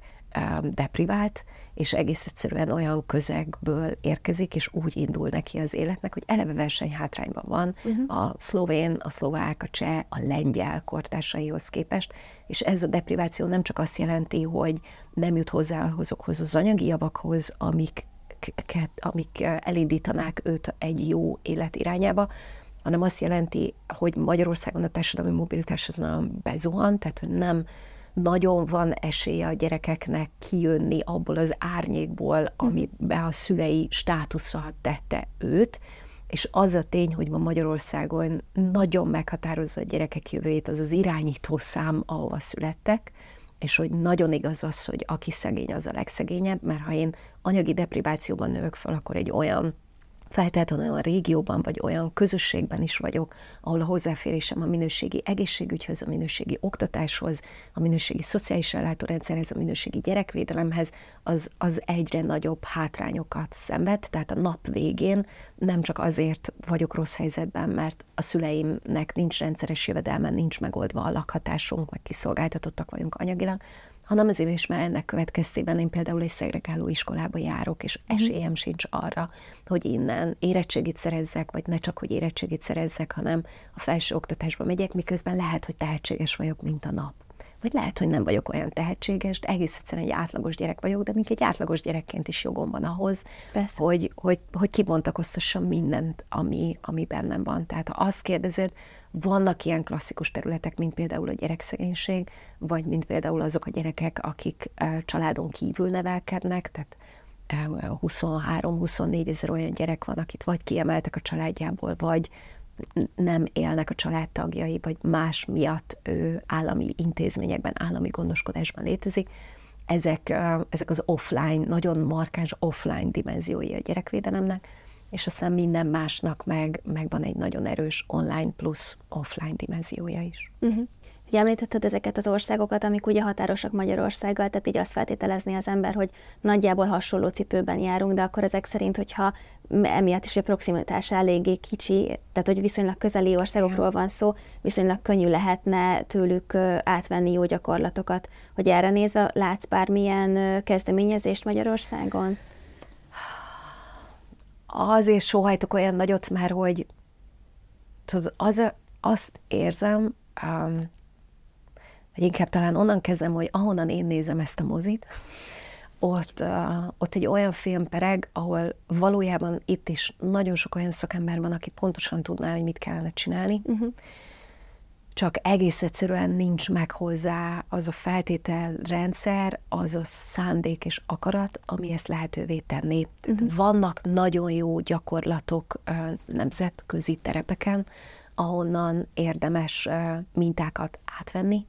deprivált, és egész egyszerűen olyan közegből érkezik, és úgy indul neki az életnek, hogy eleve versenyhátrányban van a szlovén, a szlovák, a cseh, a lengyel kortársaihoz képest, és ez a depriváció nem csak azt jelenti, hogy nem jut hozzá azokhoz az anyagi javakhoz, amik elindítanák őt egy jó élet irányába, hanem azt jelenti, hogy Magyarországon a társadalmi mobilitás az nagyon bezuhan, tehát hogy nem nagyon van esélye a gyerekeknek kijönni abból az árnyékból, amiben a szülei státusza tette őt, és az a tény, hogy ma Magyarországon nagyon meghatározza a gyerekek jövőjét, az az irányító szám, ahova születtek, és hogy nagyon igaz az, hogy aki szegény, az a legszegényebb, mert ha én anyagi deprivációban növök fel, akkor egy olyan feltétlenül olyan régióban, vagy olyan közösségben is vagyok, ahol a hozzáférésem a minőségi egészségügyhöz, a minőségi oktatáshoz, a minőségi szociális ellátórendszerhez, a minőségi gyerekvédelemhez, az egyre nagyobb hátrányokat szenved. Tehát a nap végén nem csak azért vagyok rossz helyzetben, mert a szüleimnek nincs rendszeres jövedelme, nincs megoldva a lakhatásunk, vagy kiszolgáltatottak vagyunk anyagilag, hanem azért is már ennek következtében én például egy szegregáló iskolába járok, és esélyem sincs arra, hogy innen érettségit szerezzek, vagy ne csak, hogy érettségit szerezzek, hanem a felső oktatásba megyek, miközben lehet, hogy tehetséges vagyok, mint a nap. Vagy lehet, hogy nem vagyok olyan tehetséges, de egész egyszerűen egy átlagos gyerek vagyok, de még egy átlagos gyerekként is jogom van ahhoz, hogy kibontakoztassam mindent, ami bennem van. Tehát ha azt kérdezed, vannak ilyen klasszikus területek, mint például a gyerekszegénység, vagy mint például azok a gyerekek, akik családon kívül nevelkednek, tehát 23-24 ezer olyan gyerek van, akit vagy kiemeltek a családjából, vagy nem élnek a családtagjai, vagy más miatt állami intézményekben, állami gondoskodásban létezik. Ezek az offline, nagyon markáns offline dimenziói a gyerekvédelemnek, és aztán minden másnak megvan egy nagyon erős online plusz offline dimenziója is. Ugye említetted ezeket az országokat, amik ugye határosak Magyarországgal, tehát így azt feltételezni az ember, hogy nagyjából hasonló cipőben járunk, de akkor ezek szerint, hogyha emiatt is a proximitás eléggé kicsi, tehát hogy viszonylag közeli országokról van szó, viszonylag könnyű lehetne tőlük átvenni jó gyakorlatokat. Hogy erre nézve látsz bármilyen kezdeményezést Magyarországon? Azért sóhajtok olyan nagyot, mert hogy tudod, azt érzem, vagy inkább talán onnan kezdem, hogy ahonnan én nézem ezt a mozit, ott egy olyan film pereg, ahol valójában itt is nagyon sok olyan szakember van, aki pontosan tudná, hogy mit kellene csinálni, csak egész egyszerűen nincs meg hozzá az a feltételrendszer, az a szándék és akarat, ami ezt lehetővé tenni. Vannak nagyon jó gyakorlatok nemzetközi terepeken, ahonnan érdemes mintákat átvenni.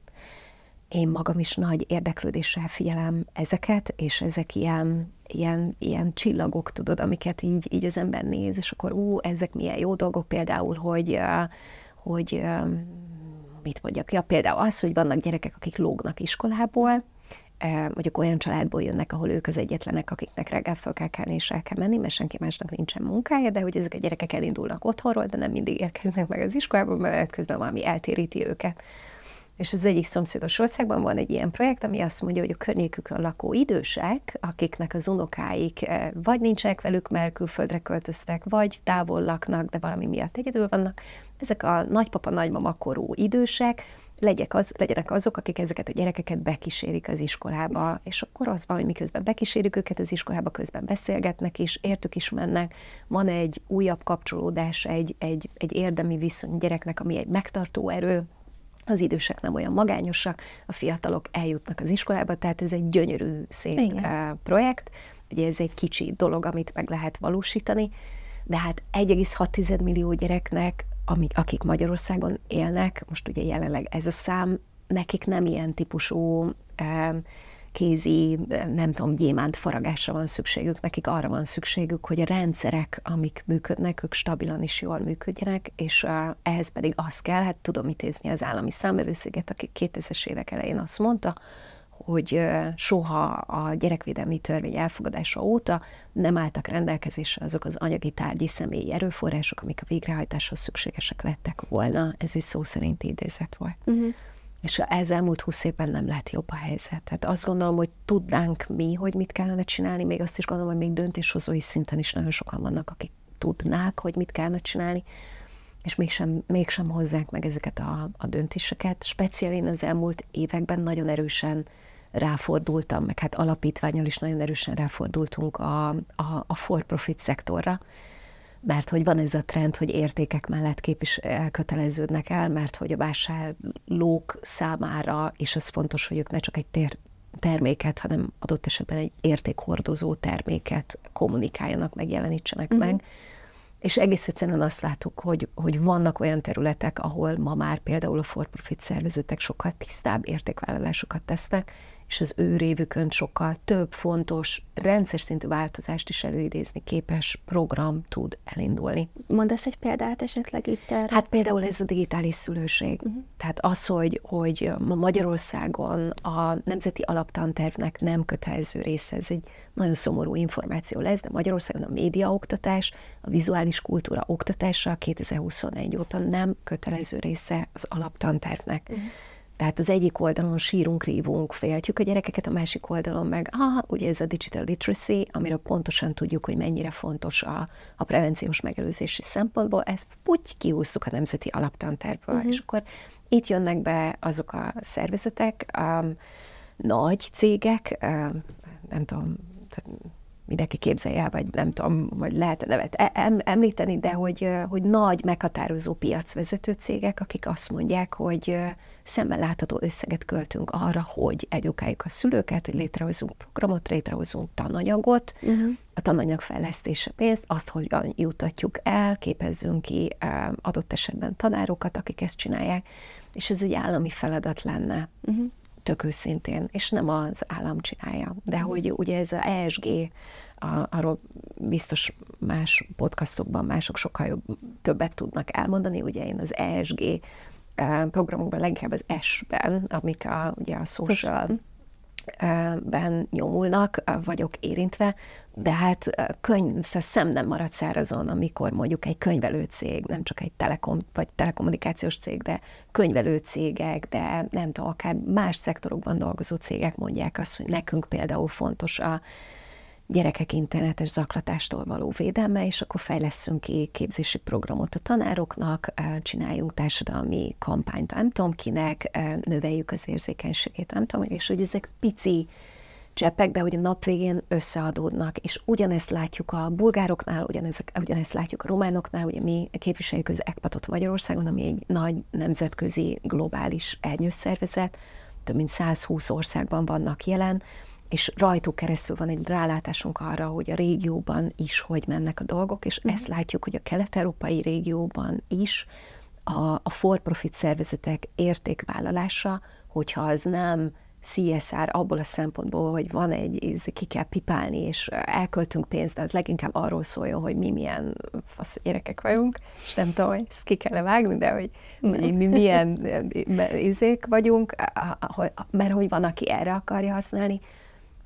Én magam is nagy érdeklődéssel figyelem ezeket, és ezek ilyen csillagok, tudod, amiket így az ember néz, és akkor ezek milyen jó dolgok, például, hogy mit mondjak, például az, hogy vannak gyerekek, akik lógnak iskolából, mondjuk olyan családból jönnek, ahol ők az egyetlenek, akiknek reggel fel kell kelni és el kell menni, mert senki másnak nincsen munkája, de hogy ezek a gyerekek elindulnak otthonról, de nem mindig érkeznek meg az iskolába, mert közben valami eltéríti őket. És az egyik szomszédos országban van egy ilyen projekt, ami azt mondja, hogy a környékükön lakó idősek, akiknek az unokáik vagy nincsenek velük, mert külföldre költöztek, vagy távol laknak, de valami miatt egyedül vannak, ezek a nagypapa, nagymama korú idősek legyenek azok, akik ezeket a gyerekeket bekísérik az iskolába, és akkor az van, hogy miközben bekísérik őket az iskolába, közben beszélgetnek is, értük is mennek, van egy újabb kapcsolódás, egy érdemi viszony a gyereknek, ami egy megtartó erő, az idősek nem olyan magányosak, a fiatalok eljutnak az iskolába, tehát ez egy gyönyörű, szép projekt. Ugye ez egy kicsi dolog, amit meg lehet valósítani, de hát 1,6 millió gyereknek, akik Magyarországon élnek, most ugye jelenleg ez a szám, nekik nem ilyen típusú kézi, nem tudom, gyémánt faragásra van szükségük, nekik arra van szükségük, hogy a rendszerek, amik működnek, ők stabilan is jól működjenek, és ehhez pedig az kell, hát tudom idézni az állami számvevőszéket, aki 2000-es évek elején azt mondta, hogy soha a gyerekvédelmi törvény elfogadása óta nem álltak rendelkezésre azok az anyagi, tárgyi, személyi erőforrások, amik a végrehajtáshoz szükségesek lettek volna. Ez egy szó szerinti idézet volt. És ez elmúlt 20 évben nem lett jobb a helyzet. Tehát azt gondolom, hogy tudnánk mi, hogy mit kellene csinálni, még azt is gondolom, hogy még döntéshozói szinten is nagyon sokan vannak, akik tudnák, hogy mit kellene csinálni, és mégsem hozzák meg ezeket a döntéseket. Speciál én az elmúlt években nagyon erősen ráfordultam, meg hát alapítvánnyal is nagyon erősen ráfordultunk a for-profit szektorra, mert hogy van ez a trend, hogy értékek mellett köteleződnek el, mert hogy a vásárlók számára is az fontos, hogy ők ne csak egy terméket, hanem adott esetben egy értékhordozó terméket kommunikáljanak, megjelenítsenek meg. És egész egyszerűen azt látjuk, hogy vannak olyan területek, ahol ma már például a for-profit szervezetek sokkal tisztább értékvállalásokat tesznek, és az ő révükön sokkal több fontos, rendszer szintű változást is előidézni képes program tud elindulni. Mondasz egy példát esetleg itt erre? Hát például ez a digitális szülőség. Tehát az, hogy Magyarországon a Nemzeti Alaptantervnek nem kötelező része, ez egy nagyon szomorú információ lesz, de Magyarországon a médiaoktatás, a vizuális kultúra oktatása 2021 óta nem kötelező része az alaptantervnek. Tehát az egyik oldalon sírunk, rívunk, féltjük a gyerekeket, a másik oldalon meg, ugye ez a digital literacy, amiről pontosan tudjuk, hogy mennyire fontos a prevenciós megelőzési szempontból, ezt úgy kihúztuk a Nemzeti Alaptantervből, és akkor itt jönnek be azok a szervezetek, nagy cégek, nem tudom, mindenki képzelje el, vagy nem tudom, vagy lehet a nevet említeni, de hogy nagy meghatározó piacvezető cégek, akik azt mondják, hogy szemmel látható összeget költünk arra, hogy edukáljuk a szülőket, hogy létrehozunk programot, létrehozunk tananyagot, a tananyag fejlesztése pénzt, azt, hogyan jutatjuk el, képezzünk ki adott esetben tanárokat, akik ezt csinálják, és ez egy állami feladat lenne. Tök őszintén, és nem az állam csinálja. De hogy ugye ez a ESG, arról biztos más podcastokban mások sokkal többet tudnak elmondani, ugye én az ESG programunkban, leginkább az S-ben, amik ugye a social ben nyomulnak, vagyok érintve, de hát szem nem marad szárazon, amikor mondjuk egy könyvelő cég, nem csak egy vagy telekommunikációs cég, de könyvelő cégek, de nem tudom, akár más szektorokban dolgozó cégek mondják azt, hogy nekünk például fontos a gyerekek internetes zaklatástól való védelme, és akkor fejlesszünk ki képzési programot a tanároknak, csináljunk társadalmi kampányt, nem tudom kinek, növeljük az érzékenységét, nem tudom, és hogy ezek pici cseppek, de hogy a nap végén összeadódnak, és ugyanezt látjuk a bulgároknál, ugyanezt látjuk a románoknál, ugye mi képviseljük az ECPAT-ot Magyarországon, ami egy nagy nemzetközi globális ernyőszervezet, több mint 120 országban vannak jelen, és rajtuk keresztül van egy rálátásunk arra, hogy a régióban is hogy mennek a dolgok, és ezt látjuk, hogy a kelet-európai régióban is a for-profit szervezetek értékvállalása, hogyha az nem CSR abból a szempontból, hogy van ki kell pipálni, és elköltünk pénzt, de az leginkább arról szóljon, hogy mi milyen fasz gyerekek vagyunk, és nem tudom, hogy ezt ki kell vágni, de hogy mi milyen izék vagyunk, mert hogy van, aki erre akarja használni.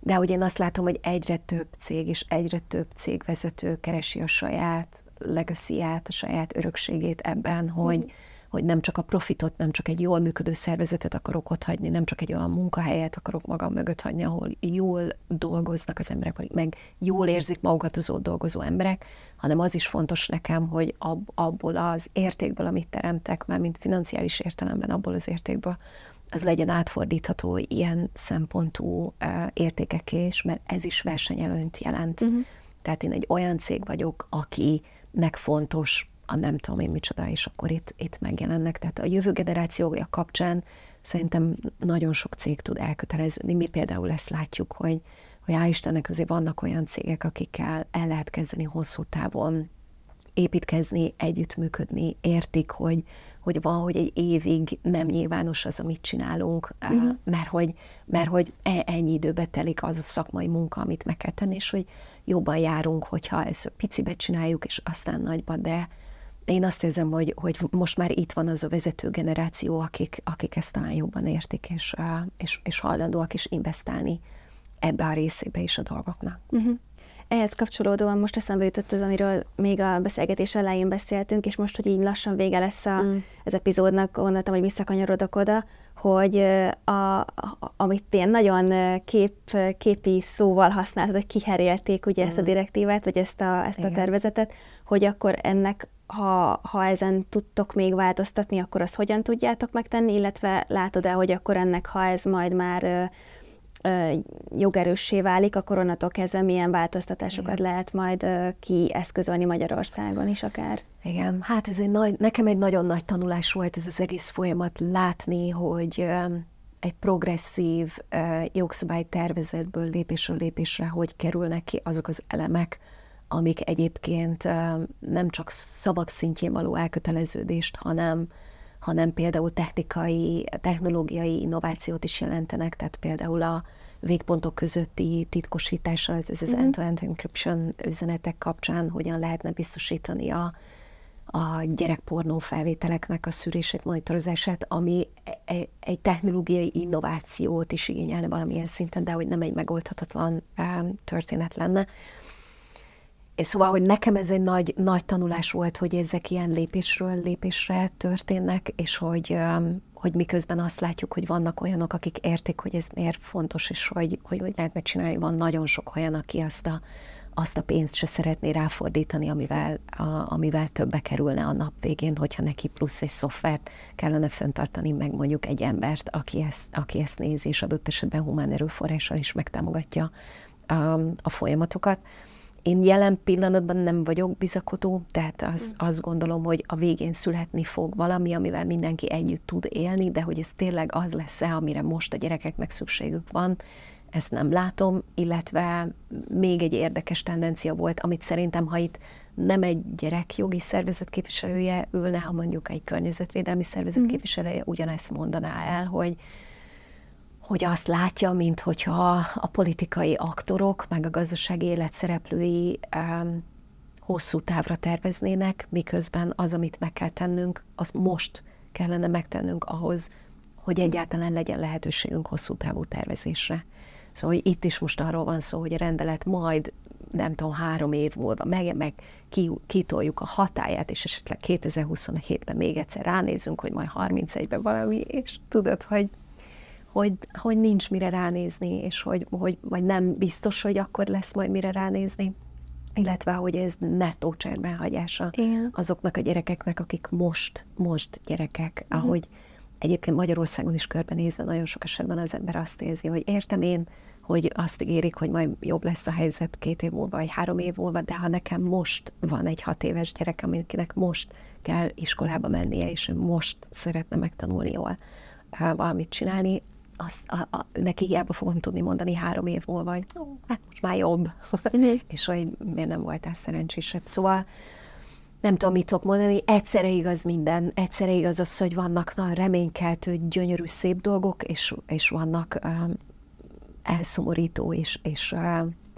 De hogy én azt látom, hogy egyre több cég és egyre több cégvezető keresi a saját legacy-ját, a saját örökségét ebben, hogy nem csak a profitot, nem csak egy jól működő szervezetet akarok otthagyni, nem csak egy olyan munkahelyet akarok magam mögött hagyni, ahol jól dolgoznak az emberek, vagy meg jól érzik magukat az ott dolgozó emberek, hanem az is fontos nekem, hogy abból az értékből, amit teremtek, már mint financiális értelemben abból az értékből, az legyen átfordítható ilyen szempontú értékekké is, mert ez is versenyelőnyt jelent. Tehát én egy olyan cég vagyok, akinek fontos a nem tudom én micsoda, és akkor itt megjelennek. Tehát a jövő generációja kapcsán szerintem nagyon sok cég tud elköteleződni. Mi például ezt látjuk, hogy hál' Istennek azért vannak olyan cégek, akikkel el lehet kezdeni hosszú távon építkezni, együttműködni, értik, hogy van, hogy egy évig nem nyilvános az, amit csinálunk, mert hogy ennyi időbe telik az a szakmai munka, amit meg kell tenni, és hogy jobban járunk, hogyha ezt picibe csináljuk, és aztán nagyba, de én azt érzem, hogy most már itt van az a vezető generáció, akik ezt talán jobban értik, és hajlandóak is investálni ebbe a részébe is a dolgoknak. Ehhez kapcsolódóan most eszembe jutott az, amiről még a beszélgetés elején beszéltünk, és most, hogy így lassan vége lesz az epizódnak, gondoltam, hogy visszakanyarodok oda, hogy amit ilyen nagyon képi szóval használtad, hogy kiherélték ugye ezt a direktívát, vagy ezt a tervezetet, hogy akkor ennek, ha ezen tudtok még változtatni, akkor azt hogyan tudjátok megtenni, illetve látod-e, hogy akkor ennek, ha ez majd már jogerőssé válik, akkor onnantól kezdve milyen változtatásokat lehet majd kieszközölni Magyarországon is akár? Igen, hát ez nekem egy nagyon nagy tanulás volt ez az egész folyamat, látni, hogy egy progresszív jogszabálytervezetből lépésről lépésre hogy kerülnek ki azok az elemek, amik egyébként nem csak szavak szintjén való elköteleződést, hanem például technológiai innovációt is jelentenek, tehát például a végpontok közötti titkosítása, ez az end-to-end encryption üzenetek kapcsán hogyan lehetne biztosítani a gyerekpornó felvételeknek a szűrését, monitorozását, ami egy technológiai innovációt is igényelne valamilyen szinten, de hogy nem egy megoldhatatlan történet lenne. És szóval, hogy nekem ez egy nagy tanulás volt, hogy ezek ilyen lépésről lépésre történnek, és hogy miközben azt látjuk, hogy vannak olyanok, akik értik, hogy ez miért fontos, és hogy lehet megcsinálni. Van nagyon sok olyan, aki azt a pénzt se szeretné ráfordítani, amivel többe kerülne a nap végén, hogyha neki plusz egy szoftvert kellene fenntartani, meg mondjuk egy embert, aki ezt nézi, és adott esetben humán erőforrással is megtámogatja a folyamatokat. Én jelen pillanatban nem vagyok bizakodó, tehát azt gondolom, hogy a végén születni fog valami, amivel mindenki együtt tud élni, de hogy ez tényleg az lesz-e, amire most a gyerekeknek szükségük van, ezt nem látom, illetve még egy érdekes tendencia volt, amit szerintem, ha itt nem egy gyerekjogi szervezet képviselője ülne, ha mondjuk egy környezetvédelmi szervezet képviselője ugyanezt mondaná el, hogy azt látja, mint hogyha a politikai aktorok, meg a gazdasági élet szereplői hosszú távra terveznének, miközben az, amit meg kell tennünk, az most kellene megtennünk ahhoz, hogy egyáltalán legyen lehetőségünk hosszú távú tervezésre. Szóval hogy itt is most arról van szó, hogy a rendelet majd, nem tudom, 3 év múlva meg kitoljuk a hatályát, és esetleg 2027-ben még egyszer ránézünk, hogy majd 31-ben valami, és tudod, hogy nincs mire ránézni, és hogy vagy nem biztos, hogy akkor lesz majd mire ránézni, illetve hogy ez nettó cserben hagyása azoknak a gyerekeknek, akik most gyerekek, ahogy egyébként Magyarországon is körbenézve nagyon sok esetben az ember azt érzi, hogy értem én, hogy azt ígérik, hogy majd jobb lesz a helyzet 2 év múlva, vagy 3 év múlva, de ha nekem most van egy 6 éves gyerek, aminek most kell iskolába mennie, és ő most szeretne megtanulni jól valamit csinálni, neki hiába fogom tudni mondani 3 év múlva, hogy hát most már jobb, és hogy miért nem voltál szerencsésebb. Szóval nem tudom, mit tudok mondani, egyszerre igaz minden, egyszerre igaz az, hogy vannak nagyon reménykeltő, gyönyörű, szép dolgok, és vannak elszomorító és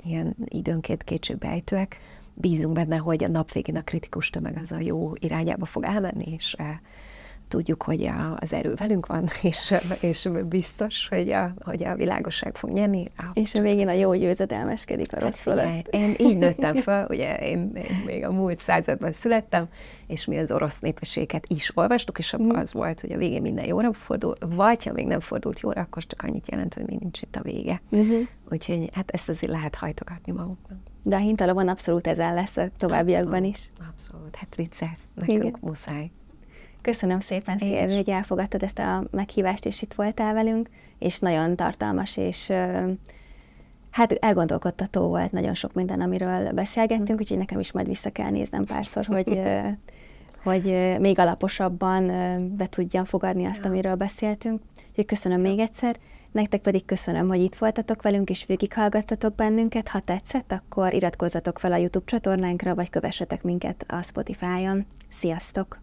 ilyen időnként kétségbejtőek. Bízunk benne, hogy a nap végén a kritikus tömeg az a jó irányába fog elmenni, és tudjuk, hogy az erő velünk van, és biztos, hogy a világosság fog nyerni. És a végén a jó győzedelmeskedik a rossz fölött. Én így nőttem fel, ugye én még a múlt században születtem, és mi az orosz népességet is olvastuk, és az volt, hogy a végén minden jóra fordul, vagy ha még nem fordult jóra, akkor csak annyit jelent, hogy még nincs itt a vége. Úgyhogy hát ezt azért lehet hajtogatni magunknak. De a hintalomban abszolút ezen lesz a továbbiakban is. Abszolút, hát vicces, nekünk muszáj. Köszönöm szépen, Szilvi, hogy elfogadtad ezt a meghívást, és itt voltál velünk, és nagyon tartalmas, és hát elgondolkodtató volt nagyon sok minden, amiről beszélgettünk, úgyhogy nekem is majd vissza kell néznem párszor, hogy még alaposabban be tudjam fogadni azt, amiről beszéltünk. Úgyhogy köszönöm még egyszer. Nektek pedig köszönöm, hogy itt voltatok velünk, és végighallgattatok bennünket. Ha tetszett, akkor iratkozzatok fel a YouTube csatornánkra, vagy kövessetek minket a Spotify-on. Sziasztok!